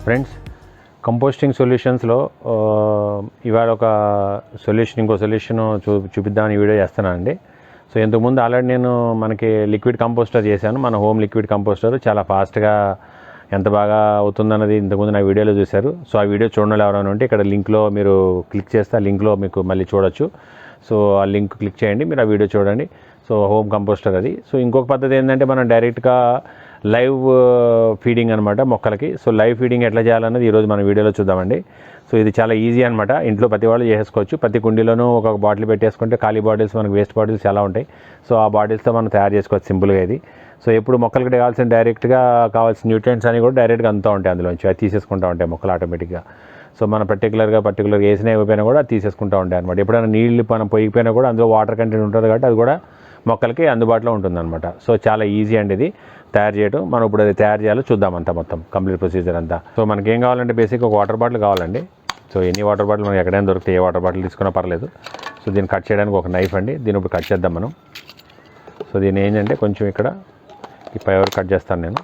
Friends, composting సొల్యూషన్స్లో ఇవాళ ఒక ఇంకో సొల్యూషన్ చూపిద్దామని వీడియో చేస్తున్నానండి. సో ఇంతకుముందు ఆల్రెడీ నేను మనకి లిక్విడ్ కంపోస్టర్ చేశాను. మన హోమ్ లిక్విడ్ కంపోస్టర్ చాలా ఫాస్ట్గా ఎంత బాగా అవుతుందన్నది ఇంతకుముందు నా వీడియోలో చూశారు. సో ఆ వీడియో చూడడం ఎవరైనా ఉంటే ఇక్కడ లింక్లో మీరు క్లిక్ చేస్తే ఆ లింక్లో మీకు మళ్ళీ చూడొచ్చు. సో ఆ లింక్ క్లిక్ చేయండి, మీరు ఆ వీడియో చూడండి. సో హోమ్ కంపోస్టర్ అది. సో ఇంకొక పద్ధతి ఏంటంటే మనం డైరెక్ట్గా లైవ్ ఫీడింగ్ అనమాట మొక్కలకి. సో లైవ్ ఫీడింగ్ ఎట్లా చేయాలన్నది ఈరోజు మన వీడియోలో చూద్దామండి. సో ఇది చాలా ఈజీ అనమాట, ఇంట్లో ప్రతి వాళ్ళు చేసుకోవచ్చు. ప్రతి కుండీలోనూ ఒక బాటిల్ పెట్టేసుకుంటే ఖాళీ బాటిల్స్, మనకు వేస్ట్ బాటిల్స్ చాలా ఉంటాయి. సో ఆ బాటిల్స్తో మనం తయారు చేసుకోవచ్చు సింపుల్గా ఇది. సో ఎప్పుడు మొక్కలకి కావాల్సిన డైరెక్ట్గా కావాల్సిన న్యూట్రియంట్స్ అని కూడా డైరెక్ట్గా అంతా ఉంటాయి అందులోంచి, అది తీసేసుకుంటూ ఉంటాయి మొక్కలు ఆటోమేటిక్గా. సో మనం పర్టికులర్గా వేసిన అయిపోయినా కూడా తీసేసుకుంటూ ఉంటాయి అనమాట. ఎప్పుడైనా నీళ్ళు మనం పొయ్యిపోయినా కూడా అందులో వాటర్ కంటెంట్ ఉంటుంది కాబట్టి అది కూడా మొక్కలకి అందుబాటులో ఉంటుందన్నమాట. సో చాలా ఈజీ అండి ఇది తయారు చేయడం. మనం ఇప్పుడు అది తయారు చేయాలో చూద్దాం అంతా, మొత్తం కంప్లీట్ ప్రొసీజర్ అంతా. సో మనకి ఏం కావాలంటే బేసిక్ ఒక వాటర్ బాటిల్ కావాలండి. సో ఎన్ని వాటర్ బాటిల్ మనకి ఎక్కడైనా దొరికితే ఏ వాటర్ బాటిల్ తీసుకున్నా పర్లేదు. సో దీన్ని కట్ చేయడానికి ఒక నైఫ్ అండి, దీన్ని ఇప్పుడు కట్ చేద్దాం మనం. సో దీన్ని ఏంటంటే కొంచెం ఇక్కడ ఈ పై వరకు కట్ చేస్తాను నేను.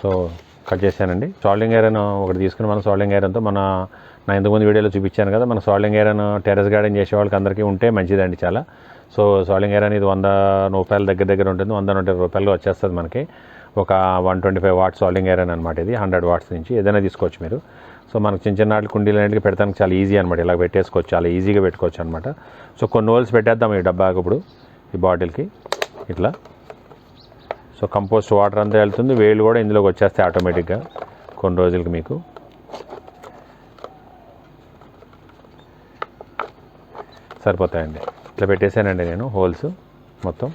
సో కట్ చేశానండి. సాల్డింగ్ ఐరన్ ఒకటి తీసుకుని మనం సాల్డింగ్ ఐరన్తో నా ఇంతకుముందు వీడియోలో చూపించాను కదా, మన సాల్డింగ్ ఐరన్ టెర్రస్ గార్డెన్ చేసే వాళ్ళకి అందరికీ ఉంటే మంచిదండి చాలా. సో సాల్డింగ్ ఐరన్ ఇది 100 రూపాయల దగ్గర ఉంటుంది, 100-120 రూపాయలు వచ్చేస్తుంది మనకి. ఒక 125 వాట్స్ సాల్డింగ్ ఐరన్ అనమాట ఇది. 100 వాట్స్ నుంచి ఏదైనా తీసుకోవచ్చు మీరు. సో మనకు చిన్న కుండీలన్నింటికి పెడతానికి చాలా ఈజీ అనమాట, ఇలా పెట్టేసుకోవచ్చు, చాలా ఈజీగా పెట్టుకోవచ్చు అనమాట. సో కొన్ని హోల్స్ పెట్టేద్దాం ఈ డబ్బాకి ఇప్పుడు, ఈ బాటిల్కి ఇట్లా. సో కంపోస్ట్ వాటర్ అంతా వెళ్తుంది, వేళ్ళు కూడా ఇందులోకి వచ్చేస్తాయి ఆటోమేటిక్గా కొన్ని రోజులకి మీకు. సరిపోతాయండి. ఇట్లా పెట్టేసానండి నేను హోల్స్ మొత్తం.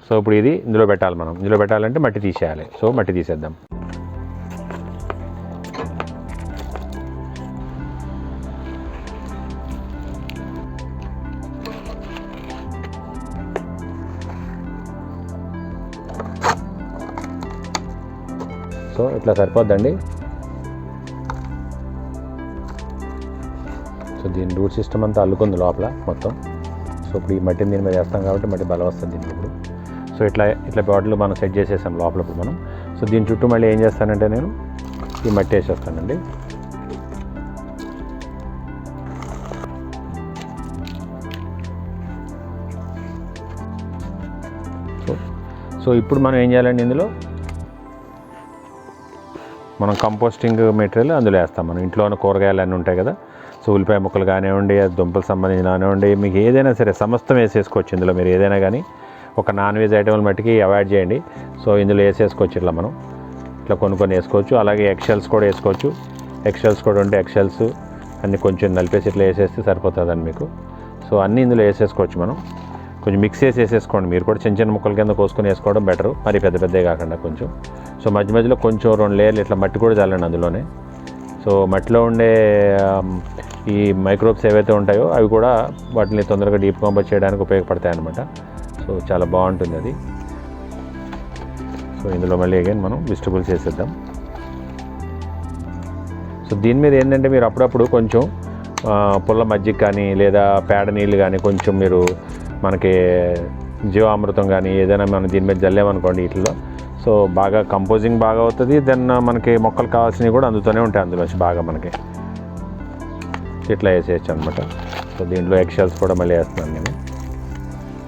సో ఇప్పుడు ఇది ఇందులో పెట్టాలి మనం. ఇందులో పెట్టాలంటే మట్టి తీసేయాలి. సో మట్టి తీసేద్దాం. సో ఇట్లా సరిపోద్దండి. సో దీని రూట్ సిస్టమ్ అంతా అల్లుకుంది లోపల మొత్తం. సో ఇప్పుడు ఈ మట్టిని దీని మీద వేస్తాం కాబట్టి మట్టి బలం వస్తుంది దీనికి ఇప్పుడు. సో ఇట్లా బాటిల్ మనం సెట్ చేసేసాం లోపల ఇప్పుడు మనం. సో దీని చుట్టూ మళ్ళీ ఏం చేస్తానంటే నేను ఈ మట్టి వేసేస్తానండి. సో ఇప్పుడు మనం ఏం చేయాలండి, ఇందులో మనం కంపోస్టింగ్ మెటీరియల్ అందులో వేస్తాం. మనం ఇంట్లో ఉన్న కూరగాయలు అన్నీ ఉంటాయి కదా. సో ఉల్లిపాయ ముక్కలు కానివ్వండి, దుంపలు సంబంధించిన కానివ్వండి, మీకు ఏదైనా సరే సమస్తం వేసేసుకోవచ్చు ఇందులో మీరు ఏదైనా కానీ. ఒక నాన్ వెజ్ ఐటమ్ల మట్టికి అవాయిడ్ చేయండి. సో ఇందులో వేసేసుకోవచ్చు ఇట్లా మనం ఇట్లా కొన్ని వేసుకోవచ్చు. అలాగే ఎగ్షెల్స్ కూడా వేసుకోవచ్చు. ఎగ్షెల్స్ కూడా ఉంటే ఎగ్షెల్స్ అన్నీ కొంచెం నలిపేసి ఇట్లా వేసేస్తే సరిపోతుందండి మీకు. సో అన్నీ ఇందులో వేసేసుకోవచ్చు మనం. కొంచెం మిక్స్ చేసి వేసేసుకోండి మీరు కూడా, చిన్న ముక్కల కింద కోసుకొని వేసుకోవడం బెటరు, మరి పెద్దగా కాకుండా కొంచెం. సో మధ్యలో కొంచెం 2 లేయర్లు ఇట్లా మట్టి కూడా చల్లండి అందులోనే. సో మట్టిలో ఉండే ఈ మైక్రోబ్స్ ఏవైతే ఉంటాయో అవి కూడా వాటిని తొందరగా డీప్ కంపోస్ట్ చేయడానికి ఉపయోగపడతాయి అన్నమాట. సో చాలా బాగుంటుంది అది. సో ఇందులో మళ్ళీ అగైన్ మనం వెజిటబుల్స్ వేసేద్దాం. సో దీని మీద ఏంటంటే మీరు అప్పుడప్పుడు కొంచెం పుల్ల మజ్జిగ కానీ లేదా పేడ నీళ్ళు కానీ కొంచెం మీరు మనకి జీవామృతం కానీ ఏదైనా మనం దీని మీద జల్లేమనుకోండి వీటిలో, సో బాగా కంపోజింగ్ బాగా అవుతుంది. దెన్ మనకి మొక్కలు కావాల్సినవి కూడా అందుతూనే ఉంటాయి అందులోంచి బాగా మనకి. ఇట్లా వేసేయచ్చు అనమాట. సో దీంట్లో ఎగ్షెల్స్ కూడా మళ్ళీ వేస్తున్నాను నేను,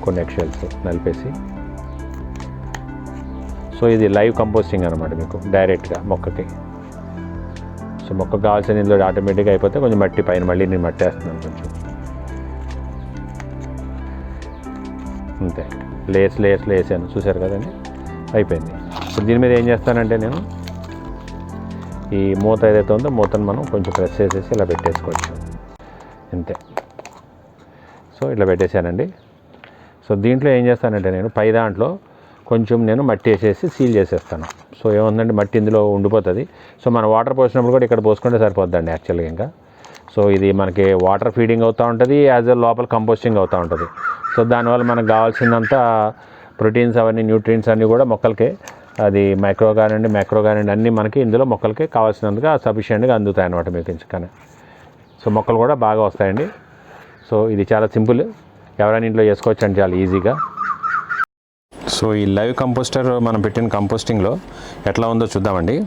కొన్ని ఎగ్షెల్స్ నలిపేసి. సో ఇది లైవ్ కంపోస్టింగ్ అనమాట మీకు డైరెక్ట్గా మొక్కకి. సో మొక్కకు కావాల్సిన ఇందులో ఆటోమేటిక్గా అయిపోతే కొంచెం మట్టి పైన మళ్ళీ నేను మట్టి వేస్తున్నాను కొంచెం అంతే. లేయర్స్లో వేసాను, చూసారు కదండి, అయిపోయింది. ఇప్పుడు దీని మీద ఏం చేస్తానంటే నేను ఈ మూత ఏదైతే ఉందో మూతను మనం కొంచెం ప్రెస్ చేసేసి ఇలా పెట్టేసుకోవచ్చు అంతే. సో ఇట్లా పెట్టేశానండి. సో దీంట్లో ఏం చేస్తానంటే నేను పై దాంట్లో కొంచెం నేను మట్టి వేసేసి సీల్ చేసేస్తాను. సో ఏముందంటే మట్టి ఇందులో ఉండిపోతుంది. సో మనం వాటర్ పోసినప్పుడు కూడా ఇక్కడ పోసుకుంటే సరిపోద్దండి యాక్చువల్గా ఇంకా. సో ఇది మనకి వాటర్ ఫీడింగ్ అవుతూ ఉంటుంది, యాజ్ ఎ లోపల కంపోస్టింగ్ అవుతూ ఉంటుంది. సో దానివల్ల మనకు కావాల్సినంత ప్రోటీన్స్ అవన్నీ న్యూట్రియంట్స్ అన్నీ కూడా మొక్కలకి, అది మైక్రో కానివ్వండి మ్యాక్రో కానివ్వండి అన్నీ మనకి ఇందులో మొక్కలకి కావాల్సినందుగా సఫిషియెంట్గా అందుతాయి అన్నమాట మీకు ఇంచుకనే. సో మొక్కలు కూడా బాగా వస్తాయండి. సో ఇది చాలా సింపుల్, ఎవరైనా ఇంట్లో చేసుకోవచ్చు అండి చాలా ఈజీగా. సో ఈ లైవ్ కంపోస్టర్ మనం పెట్టిన కంపోస్టింగ్లో ఎట్లా ఉందో చూద్దామండి.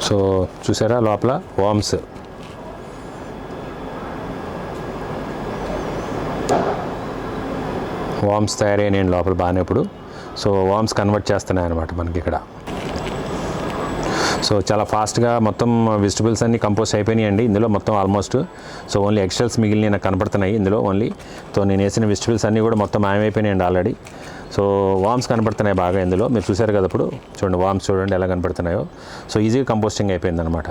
సో చూసారా లోపల వామ్స్, వామ్స్ తయారైనాయండి లోపల బాగానే. ఇప్పుడు సో వామ్స్ కన్వర్ట్ చేస్తున్నాయి అనమాట మనకి ఇక్కడ. సో చాలా ఫాస్ట్గా మొత్తం వెజిటబుల్స్ అన్నీ కంపోస్ట్ అయిపోయినాయండి ఇందులో మొత్తం ఆల్మోస్ట్. సో ఓన్లీ ఎక్స్ట్రల్స్ మిగిలిన నాకు కనపడుతున్నాయి ఇందులో ఓన్లీ. సో నేను వేసిన వెజిటబుల్స్ అన్నీ కూడా మొత్తం మాయమైపోయినాయండి ఆల్రెడీ. సో వామ్స్ కనపడుతున్నాయి బాగా ఇందులో, మీరు చూసారు కదా ఇప్పుడు చూడండి వామ్స్ చూడండి ఎలా కనపడుతున్నాయో. సో ఈజీగా కంపోస్టింగ్ అయిపోయింది అనమాట.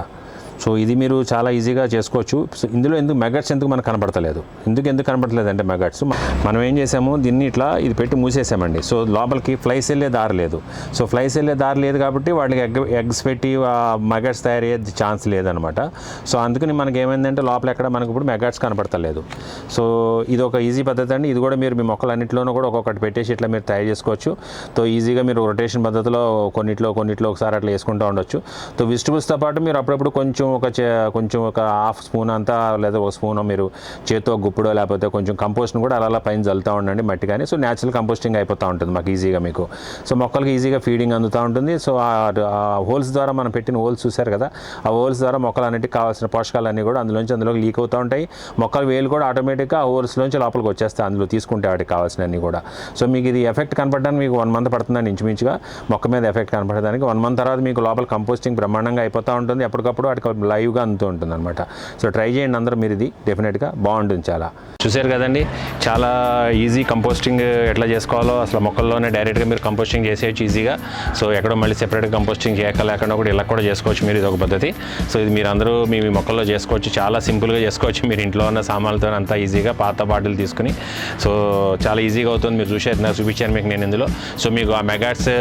సో ఇది మీరు చాలా ఈజీగా చేసుకోవచ్చు. సో ఇందులో ఎందుకు మెగట్స్ ఎందుకు మనకు కనపడతలేదు, ఎందుకు కనపడలేదు అంటే మెగట్స్ మనం ఏం చేసాము దీన్ని ఇట్లా ఇది పెట్టి మూసేసామండి. సో లోపలికి ఫ్లైస్ వెళ్ళే దారి లేదు. సో ఫ్లైస్ వెళ్ళే దారి లేదు కాబట్టి వాటికి ఎగ్స్ పెట్టి మెగట్స్ తయారయ్యే ఛాన్స్ లేదనమాట. సో అందుకని మనకి ఏమైందంటే లోపల ఎక్కడ మనకు ఇప్పుడు మెగట్స్ కనపడతలేదు. సో ఇది ఒక ఈజీ పద్ధతి అండి. ఇది కూడా మీరు మీ మొక్కలన్నింటిలోనూ కూడా ఒక్కొక్కటి పెట్టేసి ఇట్లా మీరు తయారు చేసుకోవచ్చు. సో ఈజీగా మీరు రొటేషన్ పద్ధతిలో కొన్నిట్లో ఒకసారి అట్లా వేసుకుంటూ ఉండొచ్చు. సో వెజిటబుల్స్తో పాటు మీరు అప్పుడప్పుడు కొంచెం ఒక హాఫ్ స్పూన్ అంతా లేదా ఒక స్పూన్ మీరు చేతితో గుప్పుడో లేకపోతే కొంచెం కంపోస్ట్ని కూడా అలా పైన చల్లుతూ ఉండండి మట్టి. కానీ సో న్యాచురల్ కంపోస్టింగ్ అయిపోతూ ఉంటుంది మాకు ఈజీగా మీకు. సో మొక్కలకి ఈజీగా ఫీడింగ్ అందుతూ ఉంటుంది. సో ఆ హోల్స్ ద్వారా మనం పెట్టిన హోల్స్ చూసారు కదా, ఆ హోల్స్ ద్వారా మొక్కలన్నిటికి కావాల్సిన పోషకాలన్నీ కూడా అందులోకి లీక్ అవుతూ ఉంటాయి. మొక్కల వేలు కూడా ఆటోమేటిక్గా ఆ హోల్స్లోంచి లోపలికి వచ్చేస్తాయి అందులో తీసుకుంటే వాటికి కావాల్సినవన్నీ కూడా. సో మీకు ఇది ఎఫెక్ట్ కనపడడానికి మీకు 1 month పడుతుందండి ఇంచుమించుగా మొక్క మీద ఎఫెక్ట్ కనపడడానికి. 1 month తర్వాత మీకు లోపల కంపోస్టింగ్ బ్రహ్మాండంగా అయిపోతూ ఉంటుంది. ఎప్పటికప్పుడు వాటికి లైవ్గా అందుతూ ఉంటుంది అనమాట. సో ట్రై చేయండి అందరూ మీరు, ఇది డెఫినెట్గా బాగుంటుంది. చాలా చూసారు కదండి, చాలా ఈజీ కంపోస్టింగ్ ఎట్లా చేసుకోవాలో అసలు మొక్కల్లోనే డైరెక్ట్గా మీరు కంపోస్టింగ్ చేసేయచ్చు ఈజీగా. సో ఎక్కడో మళ్ళీ సెపరేట్గా కంపోస్టింగ్ లేకుండా కూడా ఇలా కూడా చేసుకోవచ్చు మీరు, ఇది ఒక పద్ధతి. సో ఇది మీరు అందరూ మీ మొక్కల్లో చేసుకోవచ్చు, చాలా సింపుల్గా చేసుకోవచ్చు మీరు ఇంట్లో ఉన్న సామాన్లతో అంతా ఈజీగా. పాత బాటిల్ తీసుకుని సో చాలా ఈజీగా అవుతుంది. మీరు చూపించాను మీకు నేను ఇందులో. సో మీకు ఆ మెగాట్స్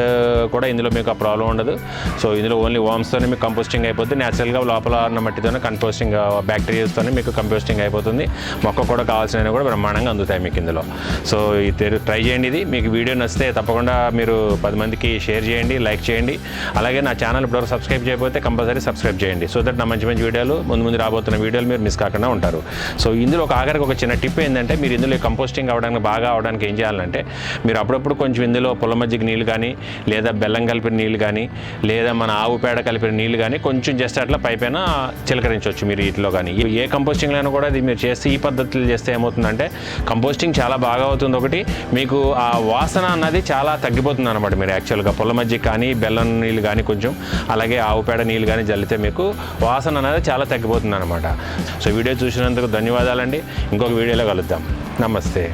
కూడా ఇందులో మీకు ఆ ప్రాబ్లం ఉండదు. సో ఇందులో ఓన్లీ వామ్స్తోనే మీకు కంపోస్టింగ్ అయిపోతుంది. న్యాచురల్గా లోపల ఉన్న మట్టితోనే కంపోస్టింగ్ బ్యాక్టీరియాస్తోనే మీకు కంపోస్టింగ్ అయిపోతుంది. మొక్క కూడా కావాల్సినవి కూడా బ్రహ్మాండంగా అందుతాయి మీకు ఇందులో. సో ఇది ట్రై చేయండి. ఇది మీకు వీడియో నచ్చితే తప్పకుండా మీరు 10 మందికి షేర్ చేయండి, లైక్ చేయండి. అలాగే నా ఛానల్ ఇప్పుడు సబ్స్క్రైబ్ చేయకపోతే కంపల్సరీ సబ్స్క్రైబ్ చేయండి. సో దట్ నా మంచి వీడియోలు ముందు రాబోతున్న వీడియోలు మీరు మిస్ కాకుండా ఉంటారు. సో ఇందులో ఆఖరికి ఒక చిన్న టిప్ ఏంటంటే, మీరు ఇందులో కంపోస్టింగ్ బాగా అవడానికి ఏం చేయాలంటే, మీరు అప్పుడప్పుడు కొంచెం ఇందులో పుల్ల మజ్జిగ నీళ్ళు కానీ లేదా బెల్లం కలిపిన నీళ్ళు కానీ లేదా మన ఆవు పేడ కలిపిన నీళ్ళు కానీ కొంచెం జస్ట్ అట్లా పైపైన చిలకరించవచ్చు మీరు వీటిలో. కానీ ఏ కంపోస్టింగ్లో కూడా ఇది మీరు చేస్తే ఈ పద్ధతులు చేస్తే ఏమవుతుందంటే కంపోస్టింగ్ చాలా బాగా అవుతుంది. ఒకటి మీకు ఆ వాసన అన్నది చాలా తగ్గిపోతుంది అనమాట. మీరు యాక్చువల్గా పుల్ల మజ్జిగ కానీ బెల్లం నీళ్ళు కానీ కొంచెం అలాగే ఆవు పేడ నీళ్ళు కానీ జల్లితే మీకు వాసన అనేది చాలా తగ్గిపోతుంది అనమాట. సో వీడియో చూసినందుకు ధన్యవాదాలండి. ఇంకొక వీడియోలో కలుద్దాం. నమస్తే.